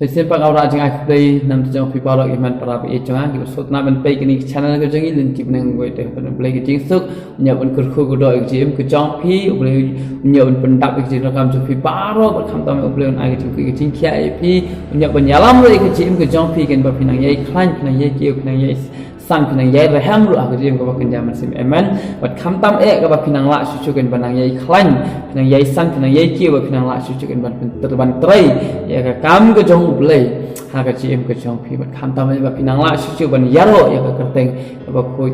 Sesiapa kau rajin aktif nam terjang pibalok iman para pejang kita sot na ben pay kini channel kerjang ini lenti benang gue teh ben boleh kerjing suk nyabun kerku kudo ekjim kerjang pi boleh nyabun pendap ekjim rakam jupi baro berkam tamu boleh on agak jupi kerjing kia pi nyabun nyalam boleh kerjim kerjang pi kan berpinang yai klan pinang yai kiu pinang yai sang pinang yai raham lu aku kerjim kau kerja masih eman berkam tam kau pinang lak susu kan benang yai klan pinang yai sang pinang yai kiu berpinang lak susu kan ben terban tray ya kam kerjang boleh haga GM ke jong pi bat kham tamai ba pinang la chu ban yaro ya ka kerteng ba khoi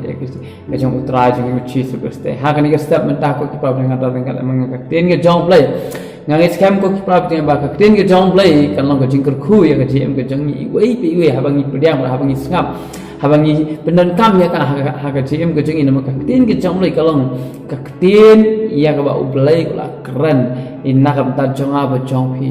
ya ke jong utra jong chi su ste haga ni ke step menta ko ki problem ngata dengan mang ka ten ke jong play ngang scam ko ki problem ba ka ten ke jong play kan long ka jingker khu ya ka GM ke jong ni wei pi wei ha bang ni pediang ha bang ni sngap ha bang ni benan kam ya ka haga GM ke jong ni nama ka ten ke jong play kalong ka ten ya ka ba ublai la keren inna kam ta jong ba jong pi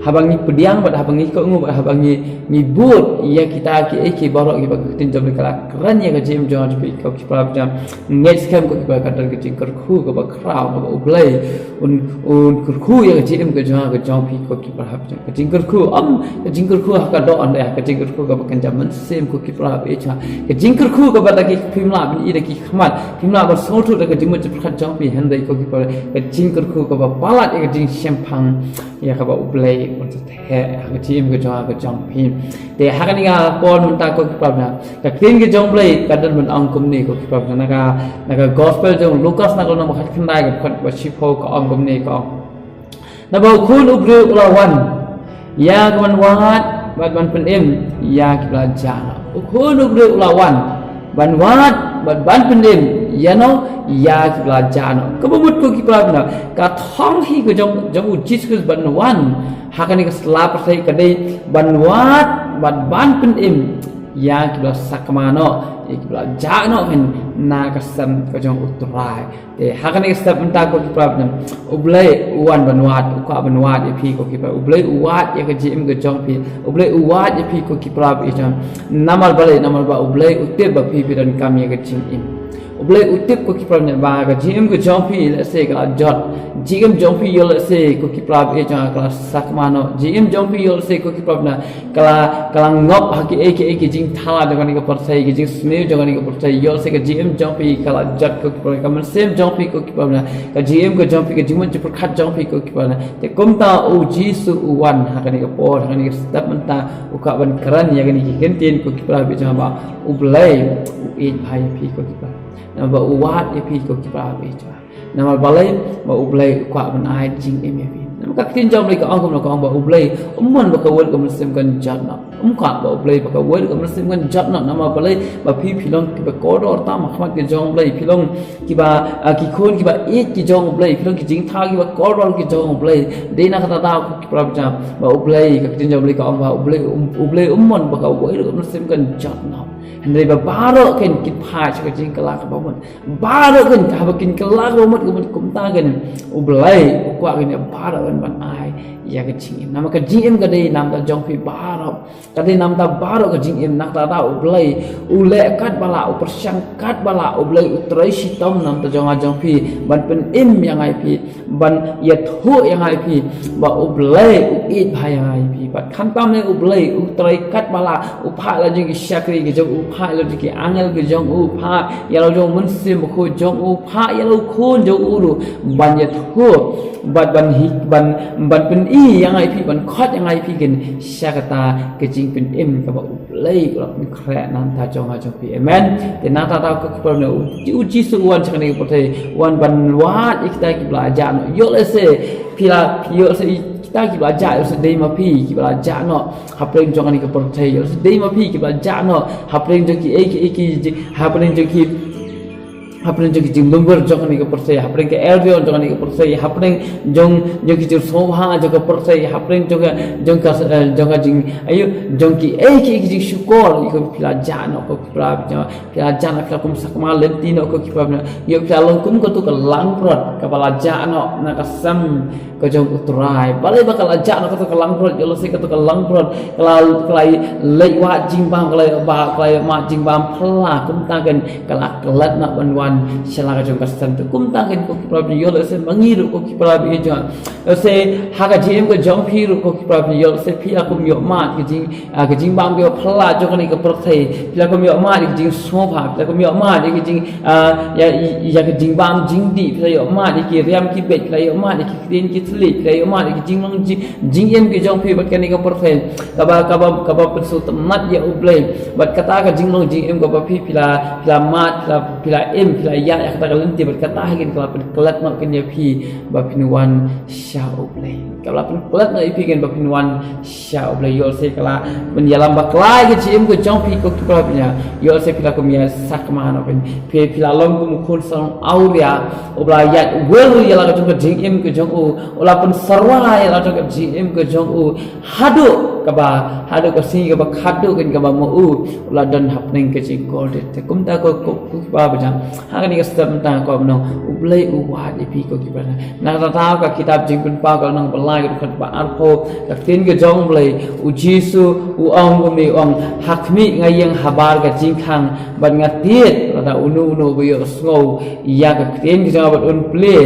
habang ni pediang bat habang ni ko ngu bat habang ni but ya kita ki borok ki bag tin jom kala keren ya ka jim jong pi ko ki prap jam net scam ko ki ba kadar ki jing kerku ko ba kraw ko ublai un kerku ya ka jim ko jong pi ko ki prap jam ka jing kerku ka jing kerku ka do an ka jing kerku ko ba kan jam sem ko ki prap e cha ka jing kerku ko ba ta ki phimla bin i da ki khmat phimla ba so thu da ka jim mo phat jong pi han dai ko ki pa ka jing kerku ko ba palat ka jing sempang ya ka ba ublai untuk teh team ke jong pin te hakan ni ga pon munta ko kipabna ka clean ke jong play kadan mun angkum ni ko kipabna naga gospel jong Lucas na ko na makhat khandai ko khat ba shipo ko angkum ni ko na ba khun ubru lawan ya kawan wat ban pen em ya kibla jana khun ubru lawan ban wat ban pen em ya no ya kibla jana ko bumut ko kipabna ka thong hi ko jong ujis ko ban wan hakan ni selap persai kadai banwat ban pen im ya kibla sakmano ya kibla jano kan na kasam ko jong utrai te hakan ni step menta ko kibla ublai uwan banwat ko banwat ya pi ko kibla ublai uwat ya ka jim ko jong pi ublai uwat ya pi ko kibla i jam namal ba ublai utib ba pi dan kam ya ka jim im ublai utip ko kipra ne ba ga gm ko jompi le se ka jot gm jompi yo le se ko kipra e ja ka sakmano gm jompi yo le se ko kipra na kala ngop ha ki jing thala de ni ko persai ki jing sme de ni ko persai yo se ka gm jompi kala jot ko kipra ka man sem jompi ko kipra na ka gm ko jompi ka jingman jepur khat jompi ko kipra na te komta o jisu uwan ha ka ni ko por ha ni ko step menta uka ban kran ya ni ki kentin ko kipra be ja ba ublai e bhai pi ko kipra nama uwat ya pi ko kipra be cha nama balai ba ublai kwa ban ai jing em ya pi nama ka tin jom lai ka ong ko ba ublai umman ba ka wol ko muslim kan jatna ka ba ublai ba ka wol ko muslim kan jatna nama balai ba pi pilong ki ba ko do ta ma khmat ke jong blai pilong ki ba ki khon ki ba e ki jong blai pilong ki jing tha ki ba ko do ki jong blai de na kata ta ko kipra cha ba ublai ka tin jom lai ka ong ba ublai umman ba ka wol ko muslim kan jatna Hendai baro kan kit pha cha jing kala ka bawon baro kan ka ba kin kala ka mot ko kumta kan ublai ko kan baro kan ban ai ya ka jing nama ka jing ka dei nam ta jong pi baro ka dei nam ta baro ka jing nak ta ublai ule kat bala upersang kat bala ublai utrai sitom nam ta jong pi ban pen im yang ai pi ban ya thu yang ai pi ba ublai it bhai yang ai pi ba khan tam ne ublai utrai kat bala upha la jing syakri ke jong upha lo ki angel ke jong upha ya lo jong munsim ko jong upha ya lo khun jong ulu ban ya thu ban hi ban pen i yang ai pi ban khot yang ai pi gen syakata ke jing pen im ka ba ublai ko khra nan ta jong pi amen te na ta ko ko ne uji su wan chang ne ko te wan ban wat ikta ki belajar no yo le se pila yo se kita ki belajar yo se dei ma pi ki belajar no hapreng jong ni ko percaya yo se dei ma pi ki belajar no hapreng jong ki hapreng jong ki hapreng jong ki jing lumber jong ni ko percaya hapreng ke eldio jong ni ko percaya hapreng jong ki jing sobha jong ko percaya hapreng jong ka jing ayo jong ki jing syukur ko belajar no ko belajar no ka kum sakma lentino ko ki pamna yo kalong kum ko tu ka langprot ka belajar no na ka sam ko jong utrai balai bakal ajar no ko tu ka langprot yo se ko tu ka langprot kelai lei wa jing bam kelai ma jing bam phla kum ta kan kalak kelat na ban wan shala ka jong kastan to kum ta ken ko ki pra yol se mangi ru ko ki pra bi jo se ha ka jim ko jong phi ru ko ki pra bi yol se phi a kum yo ma ki jing bam ko phla jo ka ni ko pro thai phi la kum yo ma ki jing so pha phi la kum yo ma ki jing ya ki jing bam jing di phi la yo ma ki riam ki bet phi la yo ma ki krin ki thli phi la yo ma ki jing long jing em ki jong phi bat ka ni ko pro thai ka ba persu temat ya ublay bat kata ka jing long jing em ko ba phi phi la mat phi la em phi la ya kata ka lenti bat kata hakin ka pen kelat no ken ya phi ba pinwan sha ublay ka la pen kelat no phi ken ba pinwan sha ublay yo se kala ben ya lam ba klai ke jim ko jong phi ko ki pra nya yo se phi la ko mia sak ma no pen phi la long ko khun song auria ubla ya wel ya la ka jong jing em ko jong u ola pen sarwa ya la jong jing em ko jong u hadu ka si ka ba khadu ken ka ba mo u la dan happening ke chi gold te kum ta ko ba ba jang ha ni ka stam ta ko no ublai u wa di pi ko ki ba na ta ka kitab jing pun pa ka nang balai ko khat ba ar pho ka tin ke jong blai u jisu u ong ko mi ong hakmi ngai yang habar ka jing khang ban nga tiet la da unu bo yo sngo ya ka tin ke jong ba un ple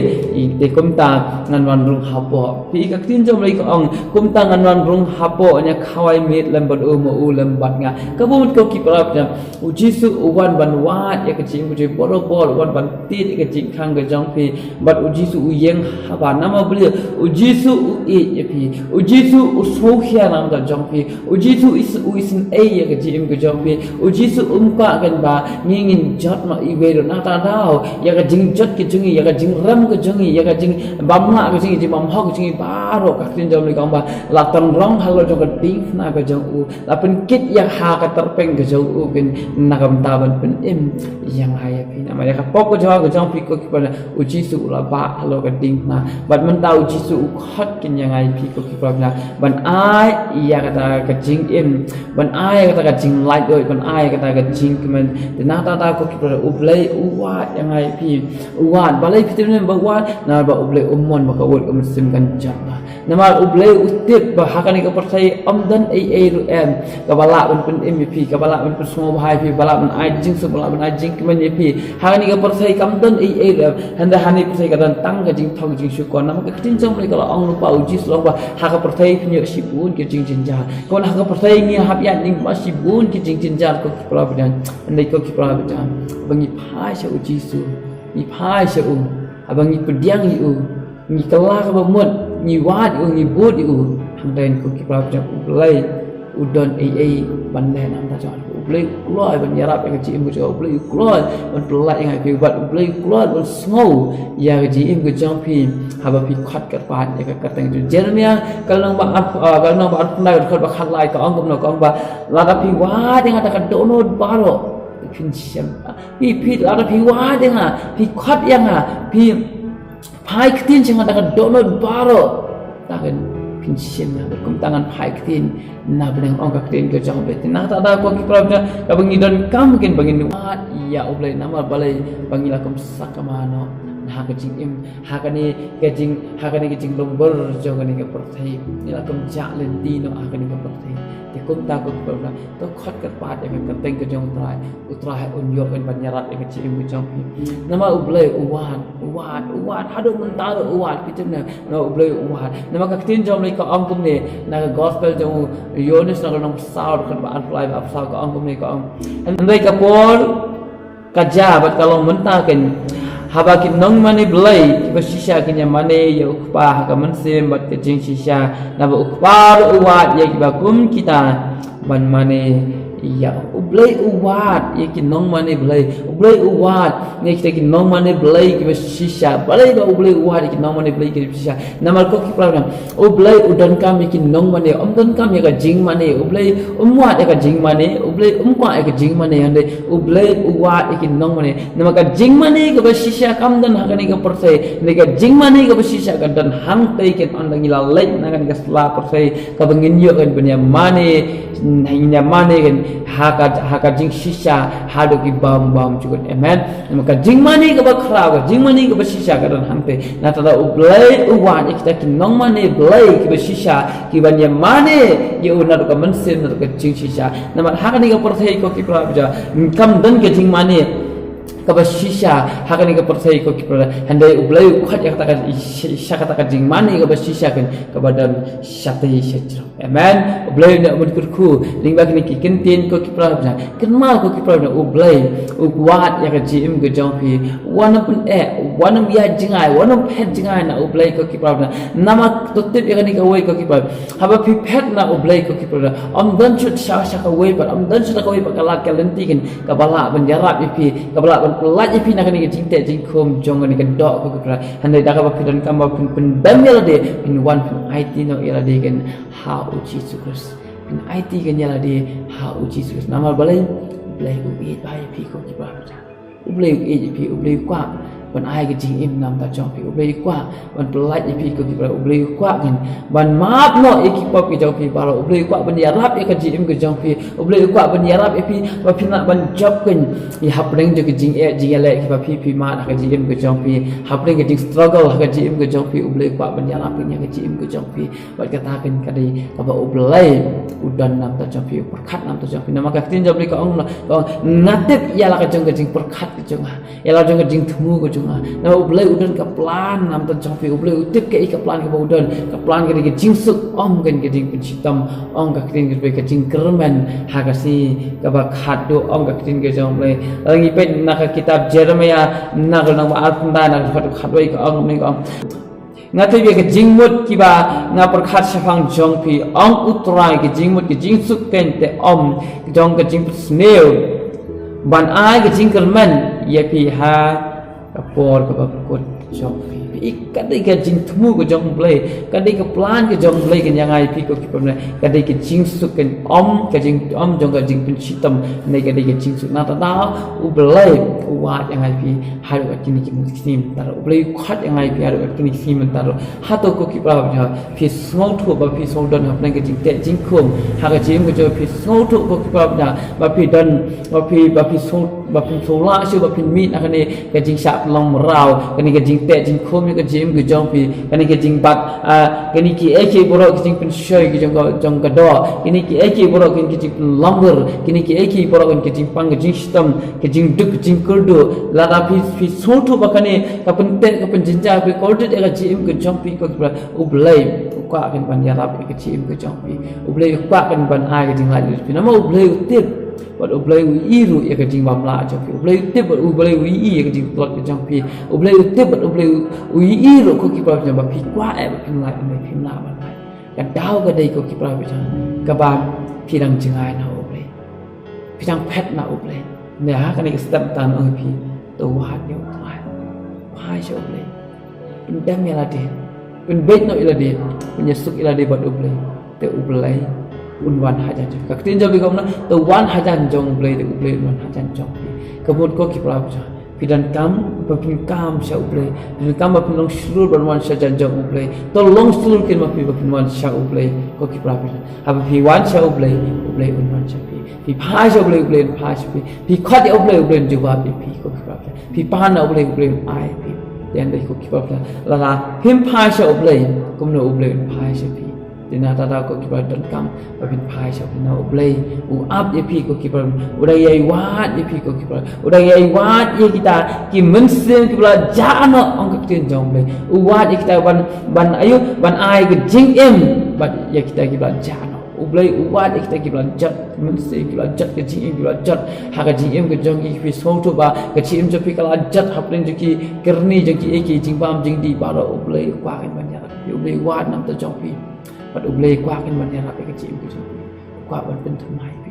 i te kum ta ngan wan rung hapo pi ka tin jong blai ko ong kum ta ngan wan rung hapo nya khawai mit lam bad mo u lam bat nga ka bu ko ki pra jam u jisu u wan ban wat ya ka jing bu je bor wan ban tiet ka jing khang ka jong pi bat u jisu u yeng haba nama bli u jisu u e ya pi u jisu u so khia nam ka jong pi u jisu is a ya ka jing ka jong pi u jisu ka kan ba ngin jot ma i ve na ta dao ya ka jing jot ki jing ya ka jing ram ka jing ya ka jing bam ma ka jing bam ha ka jing ba ro ka tin jom ni ka ba la tan rong halo jong ka ting na ka jong u la pen kit ya ha ka terpeng ka jong u ken na kam ta ban pen em yang haya pi na ma ya ka pok ko jong pi ko ki pa u jisu la ba halo ka ting na bat man ta u jisu u khat ken yang ai pi ko ki pa na ban ai ya ka ta ka jing em ban ai ka ta ka jing light oi ban ai ka ta ka jing kemen de na ta ko ki pa u blai u wa yang ai pi u wa balai pi te ba wa na ba u blai umon ba ka wol ka sim kan jang na nama u blai u tip ba ha ka ni ka percaya amdan ai ru em ka bala ban pen mp ka bala ban pen semua bahai pi bala ban ai jing so bala ban ai jing kemen pi ha ni ka percaya kamdan ai ru handa hani percaya ka dan tang ka jing thong jing syukon nama ka tin jong mai kalau ong lupa uji selong ba ha ka percaya punya sibun ke jing jinja kon ha ka percaya ni hap ya ning ma sibun ke jing jinja ko kepala bidan andai ko kepala bidan bangi phai sha uji su ni phai sha abangi pediang u ni kala ka ba mut ni wat ni bud hang den ko kepala bidan ulai udon ai ban le nam ta jon ulai kloi ban yarap ka ji im ko ulai kloi ban pelai yang pi bat ulai kloi ban sngo ya ji im ko jong pi haba pi khat ka pat ya ka tang ju jeremia kalau nang ba at na ka ba khat lai ka ong kom no ka ong ba la ka pi wa de nga ta ka dono baro pin siam pi la ka pi wa de nga pi khat yang ha pi pai ktin chang ta ka dono baro ta kan pinsiam na kum tangan pai ktin na benang ong ka ktin ko jang bet na ta da ko ki pra ka bangi don kam ken bangi wat ya oblai nama balai bangi la kum sakamano ha ka jing im ha ka ni ke jing lom bor jong ka ni ka perthai ni la kum ja len ti no ha ka ni ka perthai te kum ta ko pra to khat ka pat ya ka teng ka jong trai utrai on yo kan ban yarat ka jing im jong nama oblai uwat hado mentaro uwat pitem na oblai uwat nama ka ktin jom ka ong kum ne na gospel jong yones na nang saud kan ba apply ba saud ka ong kum ne ka ong andai ka pol ka jabat kalau mentaken haba kin nong mane blai ba shisha kin ya mane ya ukpa ka man sem bat ke jing shisha na ba ukpa uwat ya ki ba kum kita ban mane ya ublai uwat ya ki nong mane blai ublai uwat ne kita ki nong mane blai ki ba shisha balai ba ublai uwat ki nong mane blai ki shisha namal ko ki problem ublai udan kam ki nong mane dan kam ya ka jing mane ublai umwat ya ka jing mane ublai umkwa ya ka jing mane ande ublai uwat ki nong mane nama ka jing mane ka ba shisha kam dan ha ka ni ka persai ne ka jing mane ka ba shisha ka dan hang tai ken andang ila lek na ka ni ka sla persai ka bangin yo kan punya mane hanya mane kan haka jing shisha hado ki bam cukup amen maka jing mani ka ba khra ka jing mani ka ba shisha ka dan hampe na tada ublai uwan kita ki nong mani blai ki ba shisha ki ban ye mani ye unar ka mansen na ka jing shisha na haka ni ka perthai ko ki pra ja kam dan ke jing mani kabasisha hakani ka percaya ko kipra handai ublai ukhat ya katakan isya katakan jing mani kabasisha kan kabadam syati syajra amen ublai na mudkurku lingba kini kintin ko kipra bna kenmal ko kipra bna ublai ukwat ya ka jim ke jongpi wana pun wana ya jingai wana phet jingai na ublai ko kipra bna nama tutip ya kani ka wei ko kipra haba pi phet na ublai ko kipra am dan chut sha ka wei pa am dan chut ka wei pa kala kalenti kan kabala ban jarab ipi kabala ban pelat ipi nak ni jing te jing khom jong ni kan dok ko kipra handai da ka pidan kamba pun damel de pin wan pun IT no ila de kan ha uji sukus pin IT kan yala de ha uji sukus nama balai ublai ubi bai pi ko kipra ublai ubi ublai kwa ban ai ke jing im nam ta chong pi ublai kwa ban pelat ipi ko kipra ublai kwa kan ban map no ekipop ke jong pi balo ublai kwa ban ya rap ke jing im ke jong pi ublai kwa ban ya rap ipi ba pin nak ban job kan i hapring je ke jing jing le ki ba pi ma nak ke jing im ke jong pi hapring ke jing struggle ke jing im ke jong pi ublai kwa ban ya rap nya ke jing im ke jong pi ba kata kan kadai ka ba ublai udan nam ta chong pi perkhat nam ta chong pi nama ka tin job le ka ong ngatip ya la ke jing perkhat ke jong ya la jong ke jing thumu ke na ublai udan ka plan nam tan chong pi ublai utip ke ka plan ke udan ka plan ke jing suk om kan ke jing penchitam ong ka krin ke jing kerman ha ka si ka ba khat do ong ka krin ke jong ublai ngi pe na ka kitab Jeremia na ka nang alpunda na ka khat wai ka ong ni ka ngatai be ke jing mut ki ba nga perkhat safang jong pi ong utrai ke jing mut ke jing suk ken te om jong ke jing snail ban ai ke jing kerman ye pi ha kapor kapakut jong pi kadai ke jing thumu ko jong blai kadai ke plan ke jong blai ke yang ai pi ko ki pamne kadai ke jing suk ken om ke jing om jong ke jing penchitam nei kadai ke jing suk na ta da u blai wat yang ai pi haru ka kini ki muslim tar u blai khat yang ai pi haru ka kini sim tar ha to ko ki pra ba pi small thu ba pi small don ha plan ke jing te jing khom ha ka jing ko jo pi small thu ko ki pra ba pi don ba pi small ba pi sola shu ba pi mit akane ke jing sap long rau kani ke jing te jing khom ke jim ke jong pi kani ke jing bat kani ki ek borok ke jing pen shoy ke jong ka do kini ki ek borok ke jing lumber kini ki ek borok ke jing pang ke jing stem ke jing duk jing kurdu la da pi sotu ba kani ka pen te ka pen jinja pe kordet ke jim ke jong pi ko ublai kwa kan ban ya rap ke jim ke jong pi ublai kwa kan ban ai ke jing la pi nama ublai tip but ublai iru ya ke jing bamla jong pi ublai tip ublai i ya ke jing plot ke jong pi ublai tip ublai iru ko ki pa ba pi kwa e ba pin la pin la ba kan dau ke dai ko ki pa ba ka ba pi dang jingai na ublai pi dang pet na ublai ne ha kan ke step tan oi pi to wa yo ta pa sho ublai pin dam ya la de pin bet no ila de pin suk ila de ba ublai te ublai unwan hajan ka tin job ko na to wan hajan jong ublai de ublai wan hajan jong kabut ko ki pra pidan kam pin kam sha ublai pidan kam pin long shurul wan sha jan jong ublai to long shurul kin ma pin wan sha ublai ko ki pra ha pi wan sha ublai ublai unwan sha pi pha sha ublai ublai pha sha pi khat ublai ublai juba pi ko ki pra pi pa na ublai ublai ai pi dan dai ko ki pra la pin pha sha ublai kum no ublai pha sha pi dina tata ko ki don kam pin phai sha pin no ublai u up ye pi ko ki udah yai wat ye pi ko ki udah yai wat ye kita ki mensen ki ja no ong ka tin jong blai u wat ye kita ban ayu ban ai ke jing em bat ye kita ki ja no ublai u wat ye kita ki jat mensen ki jat ke jing em ki jat ha ka jing em ke jong ki pi so to ba ke jing em jo pi kala jat haplen jo ki kerni jo ki ek jing pam jing di ba ro ublai kwa kan ban ya ublai wat nam ta jong pi bắt ublai qua cái vấn đề là cái chuyện của chúng qua vấn đề thứ hai vì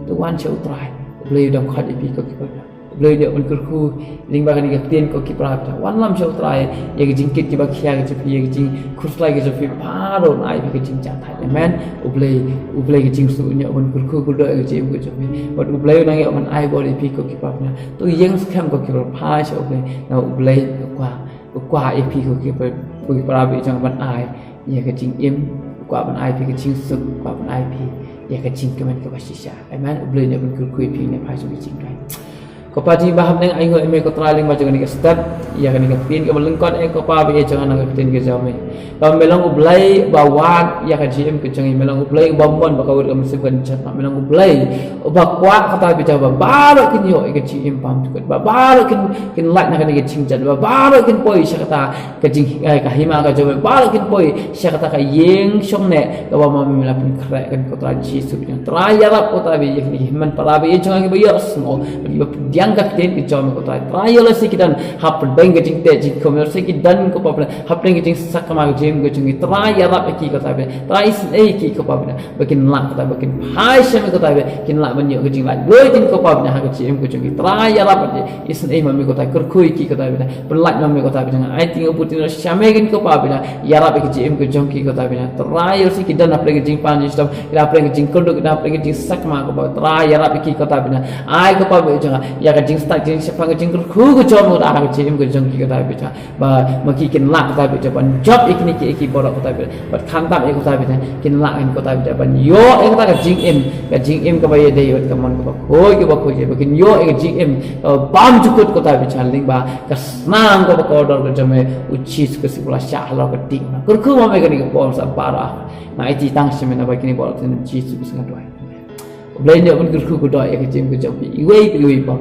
tôi quan trọng trai ublai đồng khát đi có cái ublai dia un kurku ling bagan cái tiền có cái prap wan lam show trai ya cái jingkit cái bác kia cái chuyện ya cái jing kurslai cái chuyện phá rồi ai cái chuyện chả thay amen ublai cái chuyện sự nhớ un kurku cứ đợi cái chuyện của chúng bắt ublai năng nhớ un ai gọi đi có cái prap nha tôi yang scam có cái phá show ublai nào ublai qua ep có cái prap trong ban ai ya cái chuyện im qua ban IP ke ching suk qua ban IP ya ke ching kemen ke basisha amen ublai ne ban kurkui pi ne phai su ching kai Kopati baham neng aing eme ko traling ba jangan step ya kan pin ke belengkot ko pa be jangan nang tin ke jame ba melang ublai ba wat ya kan jim ke jangan melang ublai ba mon ba kawir am seban chat melang ublai ba kwa kata be jaba ba kin yo ke jim pam tukut ba kin lat na kan ke cing chat ba kin poi syakata ke jing ka hima ka jaba ba kin poi syakata ka yeng shong ne ba ma me la pin kra kan ko tra ji su nya tra ya rap ko ta be ye ni man para be jangan ke ba yos mo diangkat den ke jom ko tai trial sikidan hap beng ke jing te jing komer sikidan ko pa hap beng ke jing sakama ke jim ke jing trial rap ki ko tai trais ki ko pa bakin lak ko tai bakin hai shem ko tai kin lak ban yo ke jing lak loi tin ko pa ha ke jim ko jing trial rap is mami ko tai kur kui ki ko tai berlak mami ko tai jangan ai ting putin shame kin ko pa ya rap ke jim ko jong ki ko tai trial sikidan hap ke jing pan jistam hap ke jing kodok hap ke jing sakama ko pa trial rap ki ko tai ai ko pa jangan ya ka jing start jing sepang jing khu ko jom da ha jing ko jong ki ka ta bicha ba ma ki kin lak ta bicha ban job ikni ki borak ko ta bicha ba kham tam ko ta bicha kin lak ko ta bicha ban yo ek ta ka jing im ka ba ye de yo ka man ko khoi ki ba khoi ba kin yo ek jing im bam jukut ko ta bicha ling ba ka snang ko ko dor ko jame uchis ko si pula sha lo ka ting na kur khu ma me ka ni ko pom sa para na ai ti tang shime na ba kini borak tin chi su bis ngadoi Belanja pun kur khu ko doi ek jing ko jom iwei pa